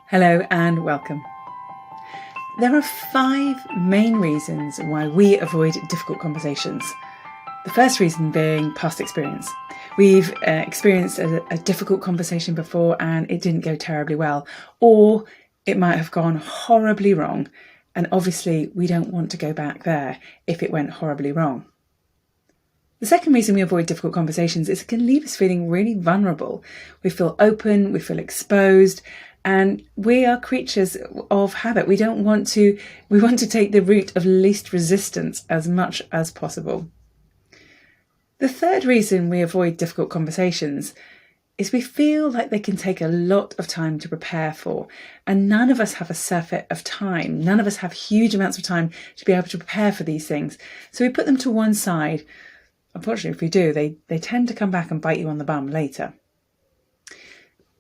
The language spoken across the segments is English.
Hello and welcome. There are 5 main reasons why we avoid difficult conversations. The first reason being past experience. We've experienced a difficult conversation before and it didn't go terribly well, or it might have gone horribly wrong, and obviously we don't want to go back there if it went horribly wrong. The second reason we avoid difficult conversations is it can leave us feeling really vulnerable. We feel open, we feel exposed, and we are creatures of habit. We want to take the route of least resistance as much as possible. The third reason we avoid difficult conversations is we feel like they can take a lot of time to prepare for, and none of us have a surfeit of time. None of us have huge amounts of time to be able to prepare for these things. So we put them to one side. Unfortunately, if we do, they tend to come back and bite you on the bum later.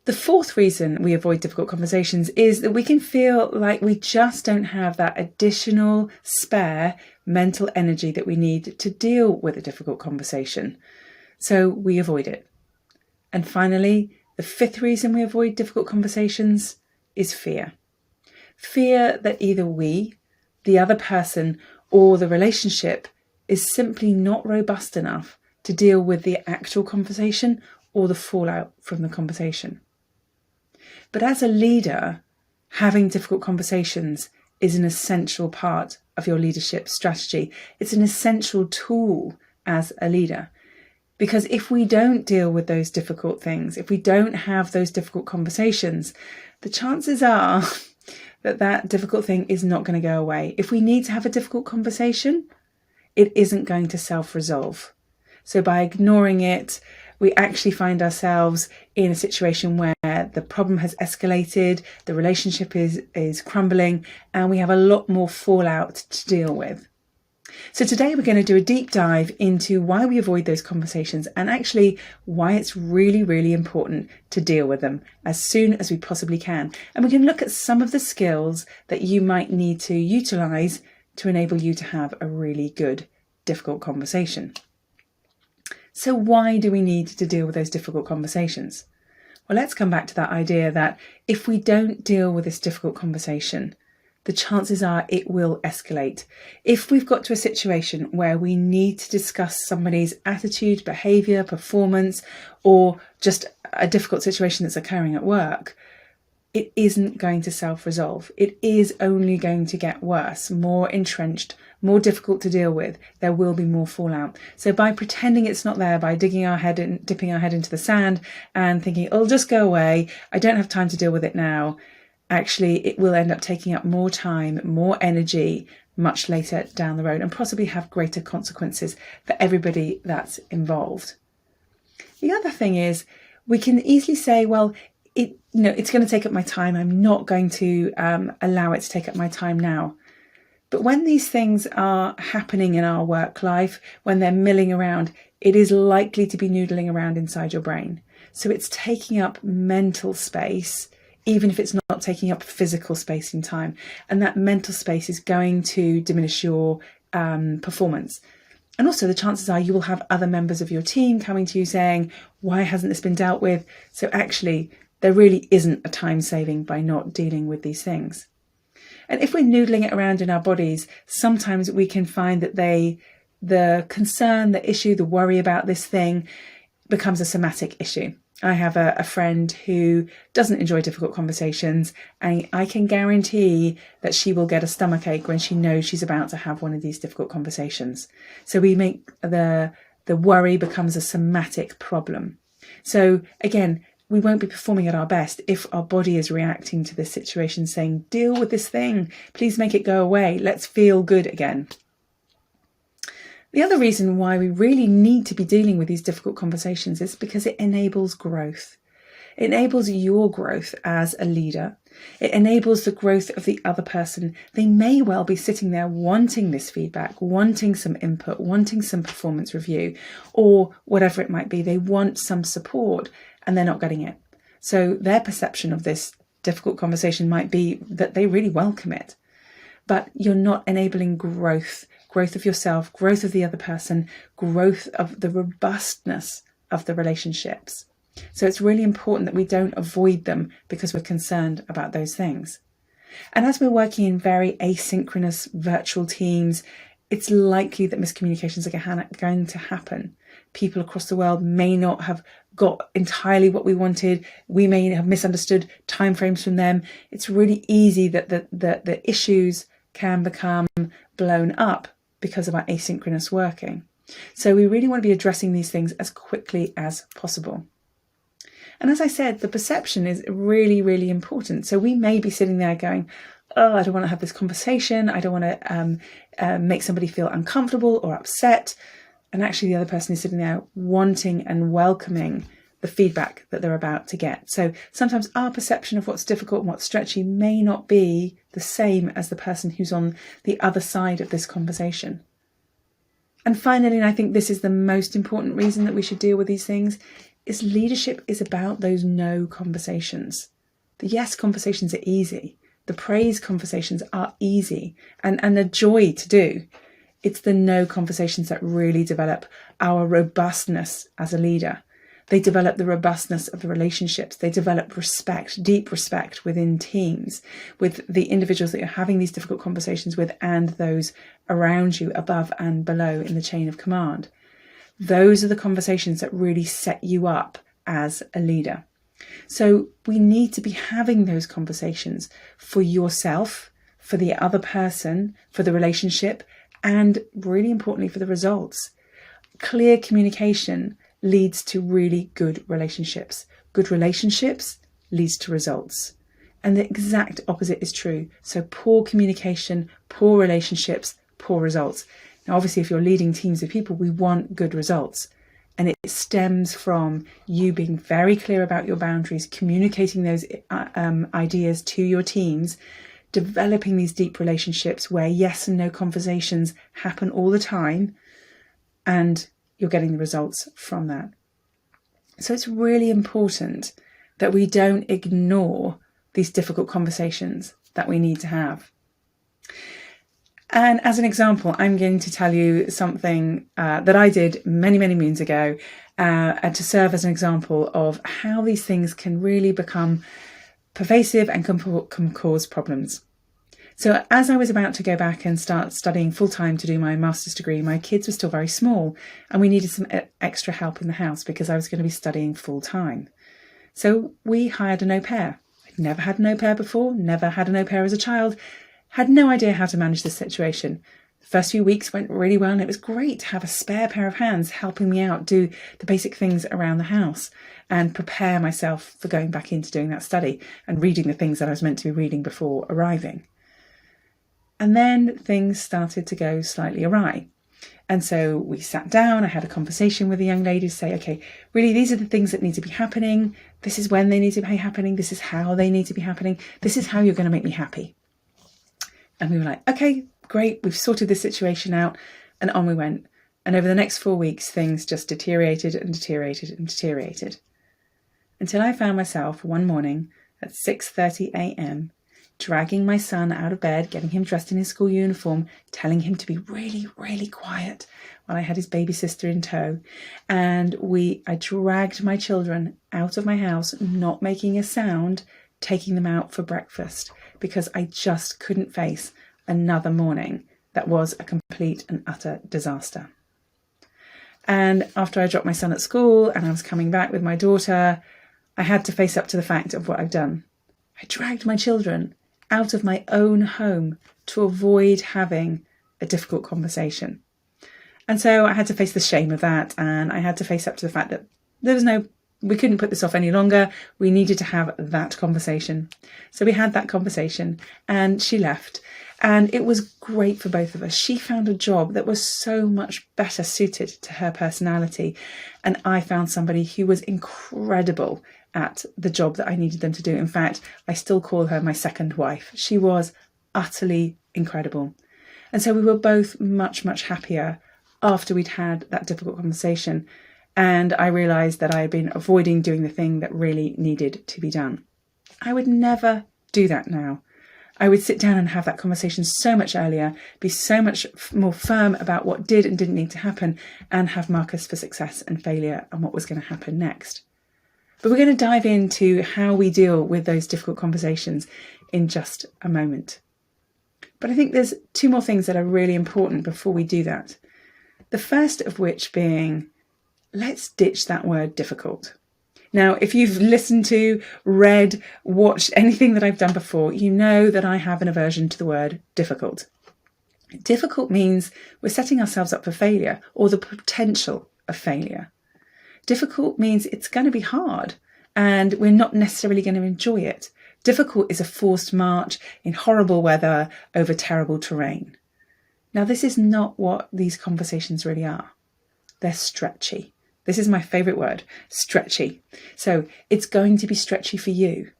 The fourth reason we avoid difficult conversations is that we can feel like we just don't have that additional spare mental energy that we need to deal with a difficult conversation. So we avoid it. And finally, the fifth reason we avoid difficult conversations is fear. Fear that either we, the other person, or the relationship is simply not robust enough to deal with the actual conversation or the fallout from the conversation. But as a leader, having difficult conversations is an essential part of your leadership strategy. It's an essential tool as a leader. Because if we don't deal with those difficult things, if we don't have those difficult conversations, the chances are that difficult thing is not going to go away. If we need to have a difficult conversation, it isn't going to self-resolve. So by ignoring it, we actually find ourselves in a situation where the problem has escalated, the relationship is crumbling, and we have a lot more fallout to deal with. So today we're going to do a deep dive into why we avoid those conversations and actually why it's really, really important to deal with them as soon as we possibly can. And we can look at some of the skills that you might need to utilize to enable you to have a really good, difficult conversation. So why do we need to deal with those difficult conversations? Well, let's come back to that idea that if we don't deal with this difficult conversation, the chances are it will escalate. If we've got to a situation where we need to discuss somebody's attitude, behaviour, performance, or just a difficult situation that's occurring at work, it isn't going to self-resolve. It is only going to get worse, more entrenched, more difficult to deal with. There will be more fallout. So by pretending it's not there, by dipping our head into the sand and thinking, it'll just go away, I don't have time to deal with it now, actually it will end up taking up more time, more energy much later down the road, and possibly have greater consequences for everybody that's involved. The other thing is, we can easily say, well, it's going to take up my time. I'm not going to allow it to take up my time now. But when these things are happening in our work life, when they're milling around, it is likely to be noodling around inside your brain. So it's taking up mental space, even if it's not taking up physical space in time. And that mental space is going to diminish your performance. And also the chances are you will have other members of your team coming to you saying, why hasn't this been dealt with? So actually, there really isn't a time saving by not dealing with these things. And if we're noodling it around in our bodies, sometimes we can find that the concern, the issue, the worry about this thing becomes a somatic issue. I have a friend who doesn't enjoy difficult conversations, and I can guarantee that she will get a stomachache when she knows she's about to have one of these difficult conversations. So we make the worry becomes a somatic problem. So again, we won't be performing at our best if our body is reacting to this situation, saying, deal with this thing, please make it go away, let's feel good again. The other reason why we really need to be dealing with these difficult conversations is because it enables growth. It enables your growth as a leader. It enables the growth of the other person. They may well be sitting there wanting this feedback, wanting some input, wanting some performance review, or whatever it might be. They want some support and they're not getting it. So their perception of this difficult conversation might be that they really welcome it. But you're not enabling growth of yourself, growth of the other person, growth of the robustness of the relationships. So it's really important that we don't avoid them because we're concerned about those things. And as we're working in very asynchronous virtual teams, it's likely that miscommunications are going to happen. People across the world may not have got entirely what we wanted. We may have misunderstood timeframes from them. It's really easy that the issues can become blown up because of our asynchronous working. So we really want to be addressing these things as quickly as possible. And as I said, the perception is really, really important. So we may be sitting there going, oh, I don't want to have this conversation. I don't want to make somebody feel uncomfortable or upset. And actually the other person is sitting there wanting and welcoming the feedback that they're about to get. So sometimes our perception of what's difficult and what's stretchy may not be the same as the person who's on the other side of this conversation. And finally, and I think this is the most important reason that we should deal with these things, is leadership is about those no conversations. The yes conversations are easy. The praise conversations are easy and a joy to do. It's the no conversations that really develop our robustness as a leader. They develop the robustness of the relationships. They develop respect, deep respect within teams, with the individuals that you're having these difficult conversations with and those around you, above and below in the chain of command. Those are the conversations that really set you up as a leader. So we need to be having those conversations for yourself, for the other person, for the relationship, and really importantly for the results. Clear communication leads to really good relationships. Good relationships leads to results. And the exact opposite is true. So poor communication, poor relationships, poor results. Now, obviously, if you're leading teams of people, we want good results. And it stems from you being very clear about your boundaries, communicating those ideas to your teams, developing these deep relationships where yes and no conversations happen all the time, and you're getting the results from that. So it's really important that we don't ignore these difficult conversations that we need to have. And as an example, I'm going to tell you something that I did many, many moons ago, and to serve as an example of how these things can really become pervasive and can cause problems. So as I was about to go back and start studying full-time to do my master's degree, my kids were still very small and we needed some extra help in the house because I was going to be studying full-time. So we hired an au pair. I'd never had an au pair before, never had an au pair as a child, had no idea how to manage this situation. The first few weeks went really well and it was great to have a spare pair of hands helping me out do the basic things around the house and prepare myself for going back into doing that study and reading the things that I was meant to be reading before arriving. And then things started to go slightly awry. And so we sat down, I had a conversation with the young lady to say, okay, really, these are the things that need to be happening. This is when they need to be happening. This is how they need to be happening. This is how you're going to make me happy. And we were like, okay, great. We've sorted this situation out. And on we went. And over the next 4 weeks, things just deteriorated and deteriorated and deteriorated. Until I found myself one morning at 6:30 a.m. dragging my son out of bed, getting him dressed in his school uniform, telling him to be really, really quiet while I had his baby sister in tow. And I dragged my children out of my house, not making a sound, taking them out for breakfast, because I just couldn't face another morning that was a complete and utter disaster. And after I dropped my son at school and I was coming back with my daughter, I had to face up to the fact of what I've done. I dragged my children out of my own home to avoid having a difficult conversation. And so I had to face the shame of that, and I had to face up to the fact that we couldn't put this off any longer. We needed to have that conversation. So we had that conversation and she left. And it was great for both of us. She found a job that was so much better suited to her personality. And I found somebody who was incredible at the job that I needed them to do. In fact, I still call her my second wife. She was utterly incredible. And so we were both much, much happier after we'd had that difficult conversation. And I realised that I had been avoiding doing the thing that really needed to be done. I would never do that now. I would sit down and have that conversation so much earlier, be so much more firm about what did and didn't need to happen, and have markers for success and failure and what was going to happen next. But we're going to dive into how we deal with those difficult conversations in just a moment. But I think there's two more things that are really important before we do that. The first of which being, let's ditch that word difficult. Now, if you've listened to, read, watched anything that I've done before, you know that I have an aversion to the word difficult. Difficult means we're setting ourselves up for failure or the potential of failure. Difficult means it's going to be hard and we're not necessarily going to enjoy it. Difficult is a forced march in horrible weather over terrible terrain. Now, this is not what these conversations really are. They're stretchy. This is my favourite word, stretchy. So it's going to be stretchy for you.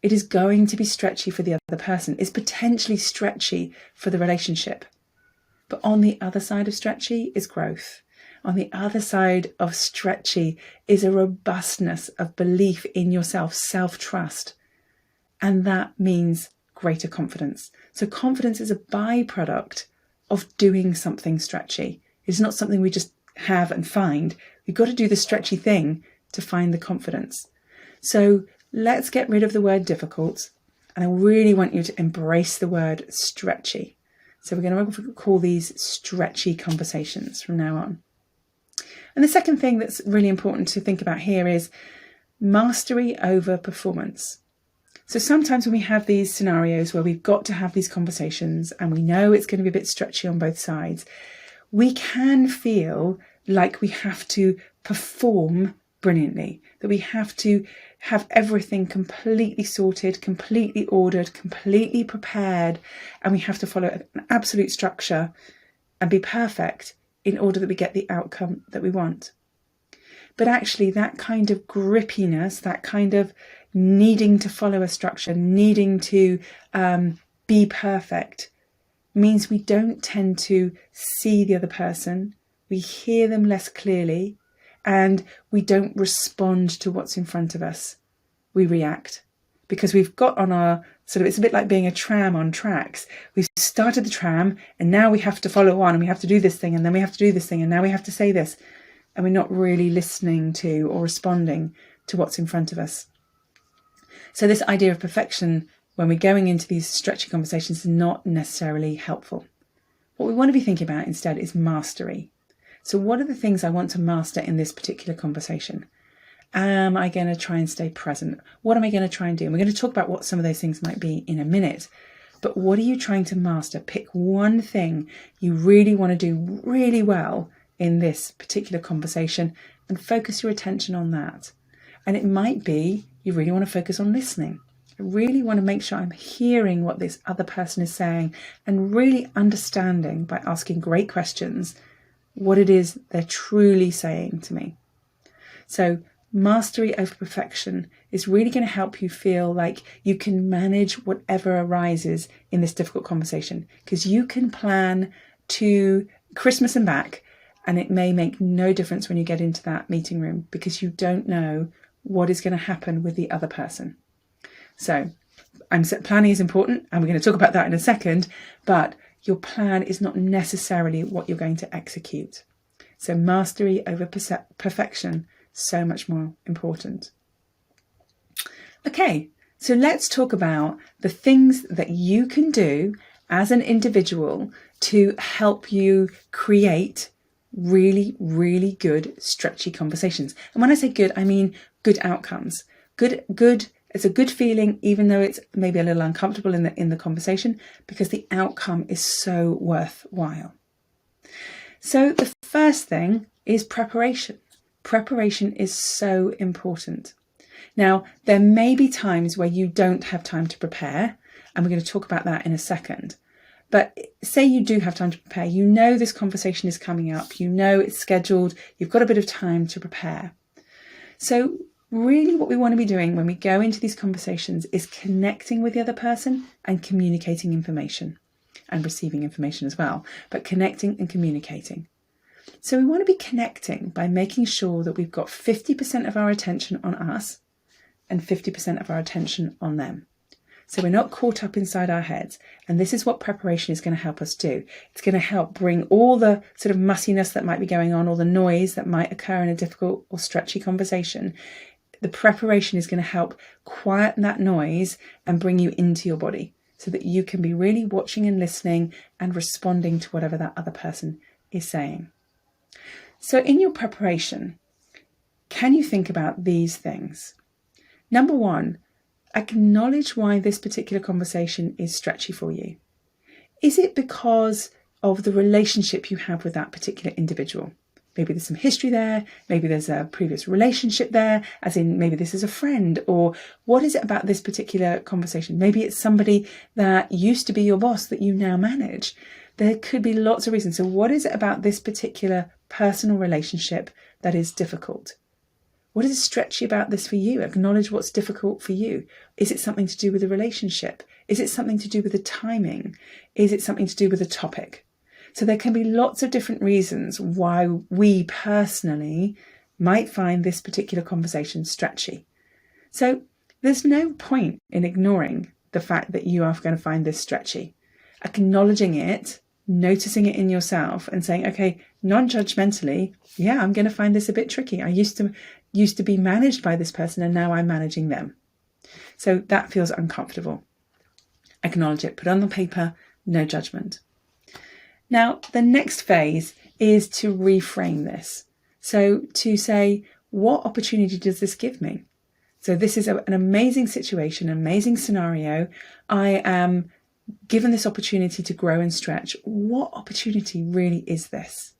It is going to be stretchy for the other person. It's potentially stretchy for the relationship. But on the other side of stretchy is growth. On the other side of stretchy is a robustness of belief in yourself, self-trust. And that means greater confidence. So confidence is a byproduct of doing something stretchy. It's not something we just have and find. We've got to do the stretchy thing to find the confidence. So let's get rid of the word difficult. And I really want you to embrace the word stretchy. So we're going to call these stretchy conversations from now on. And the second thing that's really important to think about here is mastery over performance. So sometimes when we have these scenarios where we've got to have these conversations and we know it's going to be a bit stretchy on both sides, we can feel like we have to perform brilliantly, that we have to have everything completely sorted, completely ordered, completely prepared, and we have to follow an absolute structure and be perfect in order that we get the outcome that we want. But actually that kind of grippiness, that kind of needing to follow a structure, needing to be perfect, means we don't tend to see the other person, we hear them less clearly, and we don't respond to what's in front of us. We react because we've got on our it's a bit like being a tram on tracks. We've started the tram and now we have to follow on and we have to do this thing and then we have to do this thing and now we have to say this. And we're not really listening to or responding to what's in front of us. So this idea of perfection when we're going into these stretchy conversations is not necessarily helpful. What we want to be thinking about instead is mastery. So what are the things I want to master in this particular conversation? Am I going to try and stay present? What am I going to try and do? And we're going to talk about what some of those things might be in a minute. But what are you trying to master? Pick one thing you really want to do really well in this particular conversation and focus your attention on that. And it might be you really want to focus on listening. I really want to make sure I'm hearing what this other person is saying and really understanding by asking great questions what it is they're truly saying to me. So mastery over perfection is really going to help you feel like you can manage whatever arises in this difficult conversation, because you can plan to Christmas and back, and it may make no difference when you get into that meeting room because you don't know what is going to happen with the other person. So planning is important, and we're going to talk about that in a second, but your plan is not necessarily what you're going to execute. So mastery over perfection, so much more important. Okay, so let's talk about the things that you can do as an individual to help you create really, really good, stretchy conversations. And when I say good, I mean good outcomes. Good. It's a good feeling, even though it's maybe a little uncomfortable in the conversation, because the outcome is so worthwhile. So the first thing is preparation. Preparation is so important. Now, there may be times where you don't have time to prepare, and we're going to talk about that in a second. But say you do have time to prepare, you know this conversation is coming up, you know it's scheduled, you've got a bit of time to prepare. So really what we want to be doing when we go into these conversations is connecting with the other person and communicating information and receiving information as well, but connecting and communicating. So we want to be connecting by making sure that we've got 50% of our attention on us and 50% of our attention on them. So we're not caught up inside our heads. And this is what preparation is going to help us do. It's going to help bring all the sort of mussiness that might be going on, all the noise that might occur in a difficult or stretchy conversation, The preparation is going to help quieten that noise and bring you into your body so that you can be really watching and listening and responding to whatever that other person is saying. So in your preparation, can you think about these things? Number one, acknowledge why this particular conversation is stretchy for you. Is it because of the relationship you have with that particular individual? Maybe there's some history there, maybe there's a previous relationship there, as in maybe this is a friend, or what is it about this particular conversation? Maybe it's somebody that used to be your boss that you now manage. There could be lots of reasons. So what is it about this particular personal relationship that is difficult? What is stretchy about this for you? Acknowledge what's difficult for you. Is it something to do with the relationship? Is it something to do with the timing? Is it something to do with the topic? So there can be lots of different reasons why we personally might find this particular conversation stretchy. So there's no point in ignoring the fact that you are going to find this stretchy. Acknowledging it, noticing it in yourself and saying, okay, non-judgmentally, yeah, I'm going to find this a bit tricky. I used to be managed by this person and now I'm managing them. So that feels uncomfortable. Acknowledge it, put it on the paper, no judgment. Now, the next phase is to reframe this. So to say, what opportunity does this give me? So this is an amazing situation, an amazing scenario. I am given this opportunity to grow and stretch. What opportunity really is this?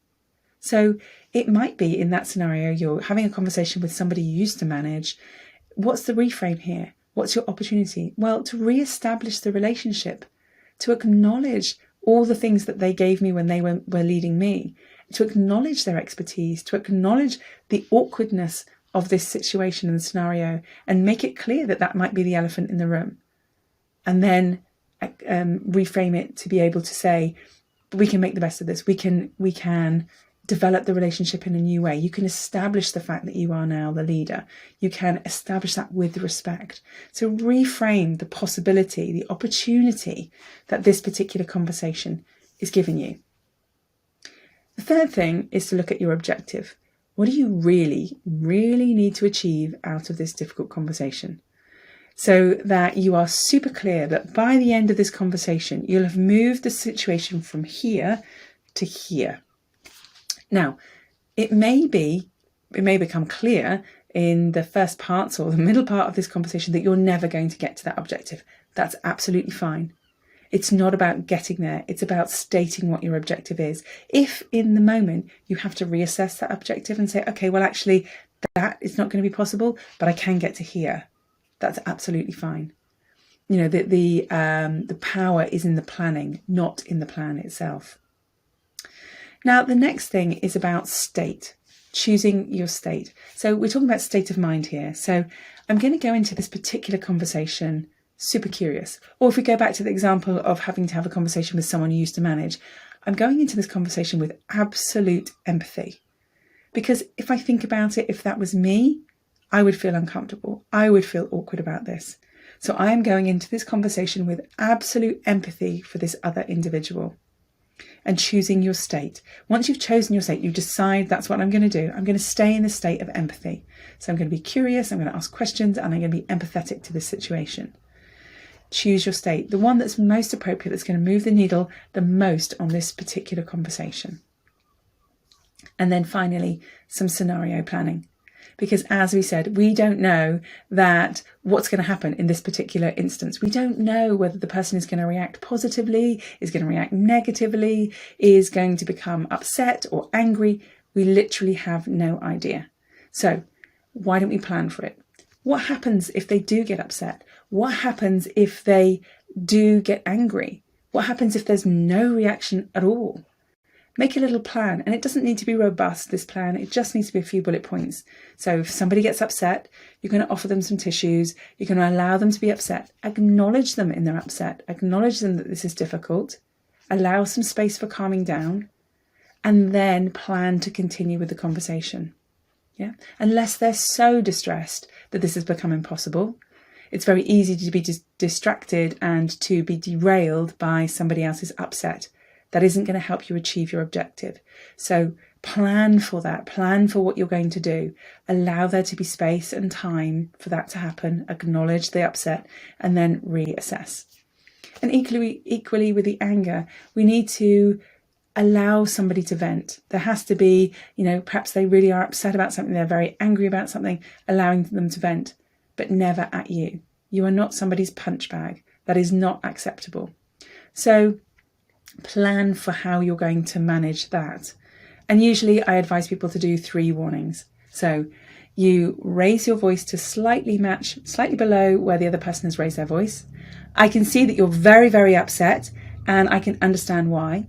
So it might be in that scenario, you're having a conversation with somebody you used to manage. What's the reframe here? What's your opportunity? Well, to re-establish the relationship, to acknowledge all the things that they gave me when they were leading me, to acknowledge their expertise, to acknowledge the awkwardness of this situation and scenario and make it clear that that might be the elephant in the room. And then reframe it to be able to say, we can make the best of this. We can develop the relationship in a new way. You can establish the fact that you are now the leader. You can establish that with respect. So reframe the possibility, the opportunity that this particular conversation is giving you. The third thing is to look at your objective. What do you really, really need to achieve out of this difficult conversation? So that you are super clear that by the end of this conversation, you'll have moved the situation from here to here. Now, it may become clear in the first parts or the middle part of this conversation that you're never going to get to that objective. That's absolutely fine. It's not about getting there. It's about stating what your objective is. If in the moment you have to reassess that objective and say, okay, well, actually, that is not going to be possible, but I can get to here. That's absolutely fine. You know, the power is in the planning, not in the plan itself. Now, the next thing is about state, choosing your state. So we're talking about state of mind here. So I'm going to go into this particular conversation super curious. Or if we go back to the example of having to have a conversation with someone you used to manage, I'm going into this conversation with absolute empathy. Because if I think about it, if that was me, I would feel uncomfortable. I would feel awkward about this. So I am going into this conversation with absolute empathy for this other individual. And choosing your state. Once you've chosen your state, you decide that's what I'm going to do. I'm going to stay in the state of empathy. So I'm going to be curious, I'm going to ask questions, and I'm going to be empathetic to this situation. Choose your state, the one that's most appropriate, that's going to move the needle the most on this particular conversation. And then finally, some scenario planning. Because as we said, we don't know that what's going to happen in this particular instance. We don't know whether the person is going to react positively, is going to react negatively, is going to become upset or angry. We literally have no idea. So why don't we plan for it? What happens if they do get upset? What happens if they do get angry? What happens if there's no reaction at all? Make a little plan, and it doesn't need to be robust, this plan. It just needs to be a few bullet points. So if somebody gets upset, you're going to offer them some tissues. You're going to allow them to be upset. Acknowledge them in their upset. Acknowledge them that this is difficult. Allow some space for calming down, and then plan to continue with the conversation. Yeah, unless they're so distressed that this has become impossible. It's very easy to be distracted and to be derailed by somebody else's upset. That isn't going to help you achieve your objective. So Plan for that. Plan for what you're going to do. Allow there to be space and time for that to happen. Acknowledge the upset and then reassess. And equally with the anger, we need to allow somebody to vent. There has to be, perhaps they really are upset about something, they're very angry about something, allowing them to vent, but never at you. You are not somebody's punch bag. That is not acceptable. So plan for how you're going to manage that. And usually I advise people to do 3 warnings. So you raise your voice to slightly below where the other person has raised their voice. I can see that you're very, very upset and I can understand why,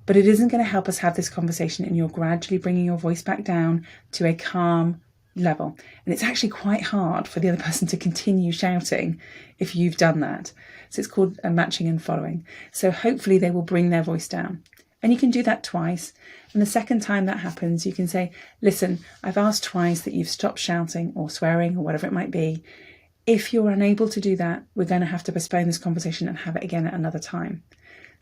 but it isn't going to help us have this conversation, and you're gradually bringing your voice back down to a calm level. And it's actually quite hard for the other person to continue shouting if you've done that. So it's called matching and following. So hopefully they will bring their voice down. And you can do that twice. And the second time that happens, you can say, listen, I've asked twice that you've stopped shouting or swearing or whatever it might be. If you're unable to do that, we're going to have to postpone this conversation and have it again at another time.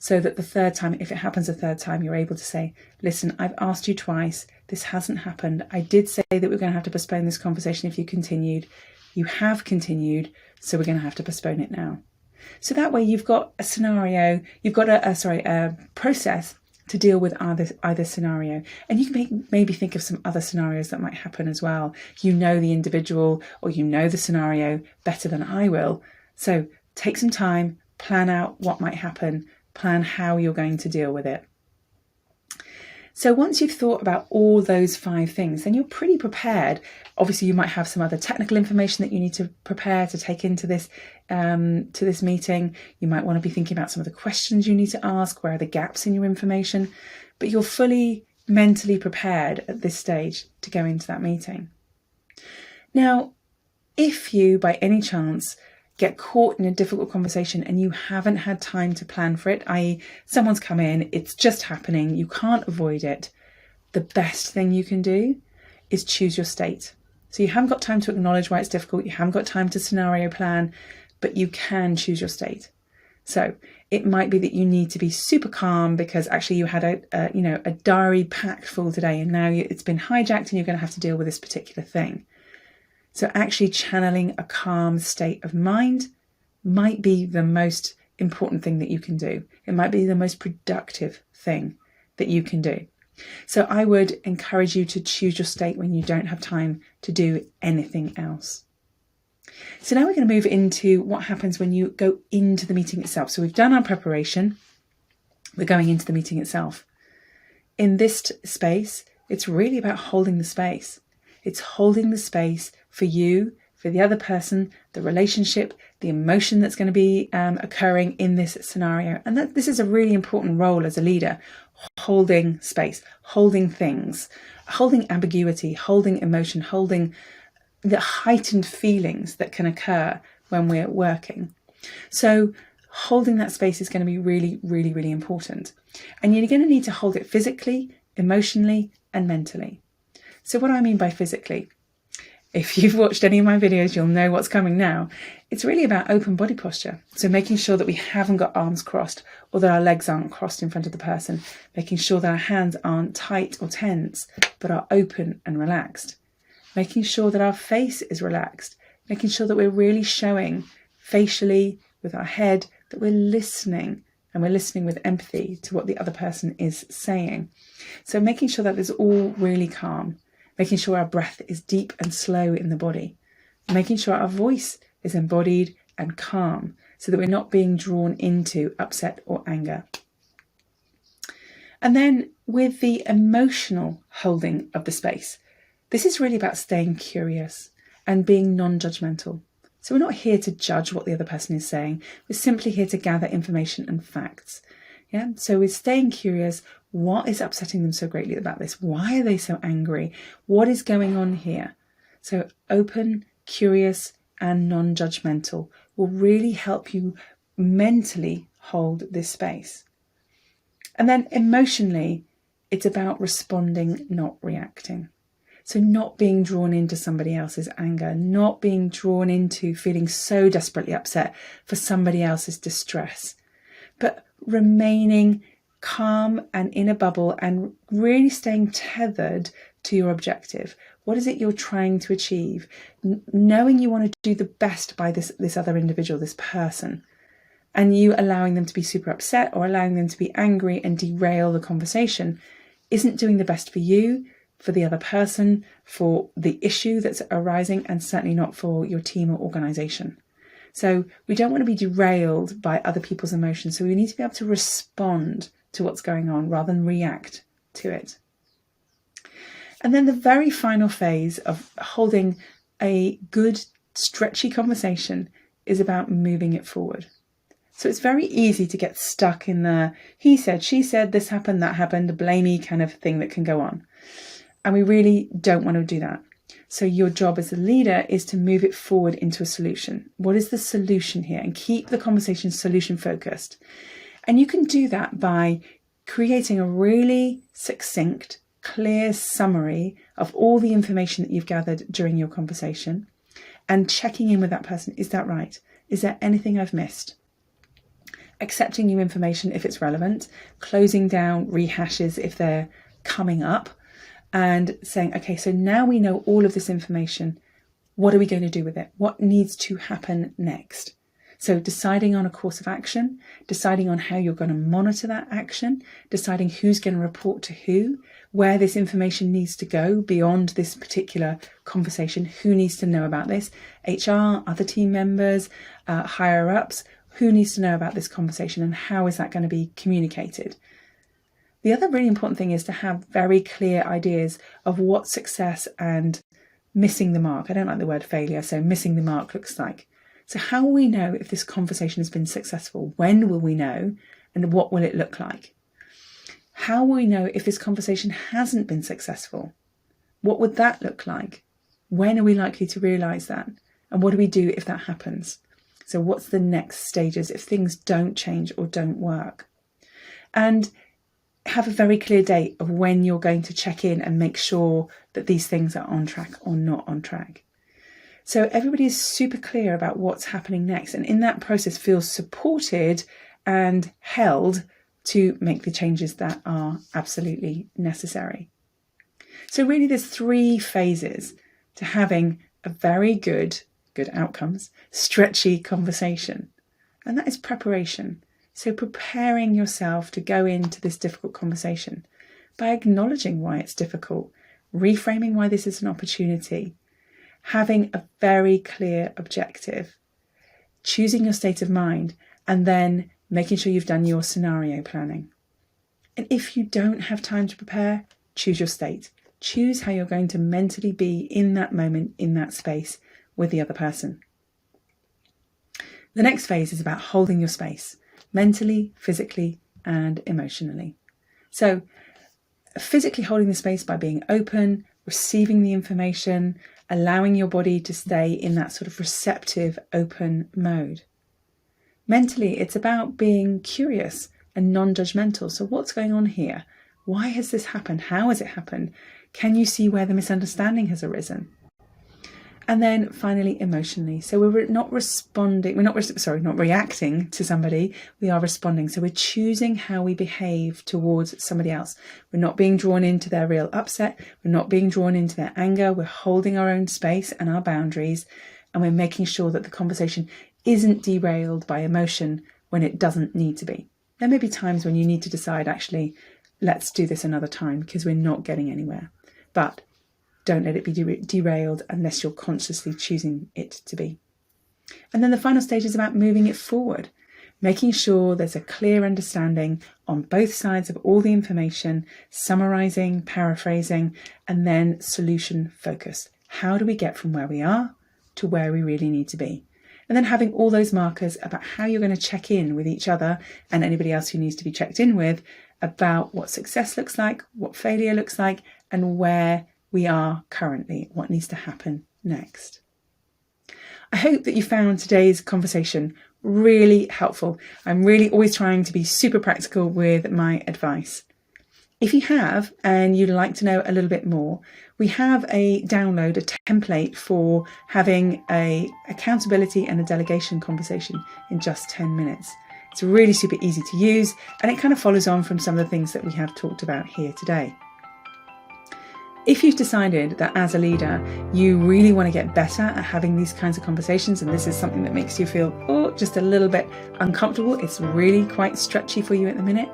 So that the third time, if it happens a third time, you're able to say, listen, I've asked you twice. This hasn't happened. I did say that we're going to have to postpone this conversation if you continued. You have continued, so we're going to have to postpone it now. So that way you've got a scenario, you've got a process to deal with either scenario. And you can maybe think of some other scenarios that might happen as well. You know the individual or you know the scenario better than I will. So take some time, plan out what might happen, plan how you're going to deal with it. So once you've thought about all those 5 things, then you're pretty prepared. Obviously, you might have some other technical information that you need to prepare to take into this meeting. You might want to be thinking about some of the questions you need to ask. Where are the gaps in your information? But you're fully mentally prepared at this stage to go into that meeting. Now, if you, by any chance, get caught in a difficult conversation and you haven't had time to plan for it, i.e. someone's come in, it's just happening, you can't avoid it, the best thing you can do is choose your state. So you haven't got time to acknowledge why it's difficult, you haven't got time to scenario plan, but you can choose your state. So it might be that you need to be super calm because actually you had a diary packed full today and now it's been hijacked and you're going to have to deal with this particular thing. So actually channeling a calm state of mind might be the most important thing that you can do. It might be the most productive thing that you can do. So I would encourage you to choose your state when you don't have time to do anything else. So now we're going to move into what happens when you go into the meeting itself. So we've done our preparation. We're going into the meeting itself. In this space, it's really about holding the space. It's holding the space for you, for the other person, the relationship, the emotion that's going to be occurring in this scenario. And this is a really important role as a leader, holding space, holding things, holding ambiguity, holding emotion, holding the heightened feelings that can occur when we're working. So holding that space is going to be really, really, really important. And you're going to need to hold it physically, emotionally, and mentally. So what do I mean by physically? If you've watched any of my videos, you'll know what's coming now. It's really about open body posture. So making sure that we haven't got arms crossed or that our legs aren't crossed in front of the person. Making sure that our hands aren't tight or tense, but are open and relaxed. Making sure that our face is relaxed. Making sure that we're really showing facially with our head that we're listening, and we're listening with empathy to what the other person is saying. So making sure that it's all really calm. Making sure our breath is deep and slow in the body. Making sure our voice is embodied and calm so that we're not being drawn into upset or anger. And then with the emotional holding of the space, this is really about staying curious and being non-judgmental. So we're not here to judge what the other person is saying. We're simply here to gather information and facts. Yeah. So we're staying curious. What is upsetting them so greatly about this? Why are they so angry? What is going on here? So open, curious, and non-judgmental will really help you mentally hold this space. And then emotionally, it's about responding, not reacting. So not being drawn into somebody else's anger, not being drawn into feeling so desperately upset for somebody else's distress, but remaining calm and in a bubble and really staying tethered to your objective. What is it you're trying to achieve? Knowing you want to do the best by this other individual, this person, and you allowing them to be super upset or allowing them to be angry and derail the conversation isn't doing the best for you, for the other person, for the issue that's arising, and certainly not for your team or organisation. So we don't want to be derailed by other people's emotions. So we need to be able to respond to what's going on rather than react to it. And then the very final phase of holding a good, stretchy conversation is about moving it forward. So it's very easy to get stuck in the he said, she said, this happened, that happened, the blamey kind of thing that can go on. And we really don't want to do that. So your job as a leader is to move it forward into a solution. What is the solution here? And keep the conversation solution focused. And you can do that by creating a really succinct, clear summary of all the information that you've gathered during your conversation and checking in with that person. Is that right? Is there anything I've missed? Accepting new information if it's relevant, closing down rehashes if they're coming up, and saying, okay, so now we know all of this information. What are we going to do with it? What needs to happen next? So deciding on a course of action, deciding on how you're going to monitor that action, deciding who's going to report to who, where this information needs to go beyond this particular conversation, who needs to know about this, HR, other team members, higher ups, who needs to know about this conversation and how is that going to be communicated? The other really important thing is to have very clear ideas of what success and missing the mark, I don't like the word failure, so missing the mark looks like. So how will we know if this conversation has been successful? When will we know? And what will it look like? How will we know if this conversation hasn't been successful? What would that look like? When are we likely to realise that? And what do we do if that happens? So what's the next stages if things don't change or don't work? And have a very clear date of when you're going to check in and make sure that these things are on track or not on track. So everybody is super clear about what's happening next, and in that process feels supported and held to make the changes that are absolutely necessary. So really there's 3 phases to having a very good outcomes, stretchy conversation. And that is preparation. So preparing yourself to go into this difficult conversation by acknowledging why it's difficult, reframing why this is an opportunity, having a very clear objective, choosing your state of mind, and then making sure you've done your scenario planning. And if you don't have time to prepare, choose your state. Choose how you're going to mentally be in that moment, in that space with the other person. The next phase is about holding your space, mentally, physically, and emotionally. So physically holding the space by being open, receiving the information, allowing your body to stay in that sort of receptive, open mode. Mentally, it's about being curious and non-judgmental. So what's going on here? Why has this happened? How has it happened? Can you see where the misunderstanding has arisen? And then finally, emotionally. So we're not reacting to somebody, we are responding. So we're choosing how we behave towards somebody else. We're not being drawn into their real upset. We're not being drawn into their anger. We're holding our own space and our boundaries. And we're making sure that the conversation isn't derailed by emotion when it doesn't need to be. There may be times when you need to decide, actually, let's do this another time because we're not getting anywhere. But don't let it be derailed unless you're consciously choosing it to be. And then the final stage is about moving it forward, making sure there's a clear understanding on both sides of all the information, summarising, paraphrasing, and then solution focused. How do we get from where we are to where we really need to be? And then having all those markers about how you're going to check in with each other and anybody else who needs to be checked in with about what success looks like, what failure looks like, and where we are currently, what needs to happen next. I hope that you found today's conversation really helpful. I'm really always trying to be super practical with my advice. If you have, and you'd like to know a little bit more, we have a template for having a accountability and a delegation conversation in just 10 minutes. It's really super easy to use, and it kind of follows on from some of the things that we have talked about here today. If you've decided that as a leader, you really want to get better at having these kinds of conversations, and this is something that makes you feel, just a little bit uncomfortable, it's really quite stretchy for you at the minute,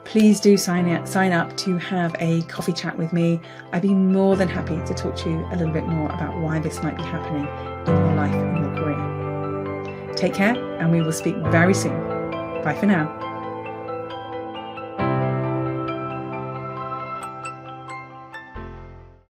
please do sign up to have a coffee chat with me. I'd be more than happy to talk to you a little bit more about why this might be happening in your life and your career. Take care, and we will speak very soon. Bye for now.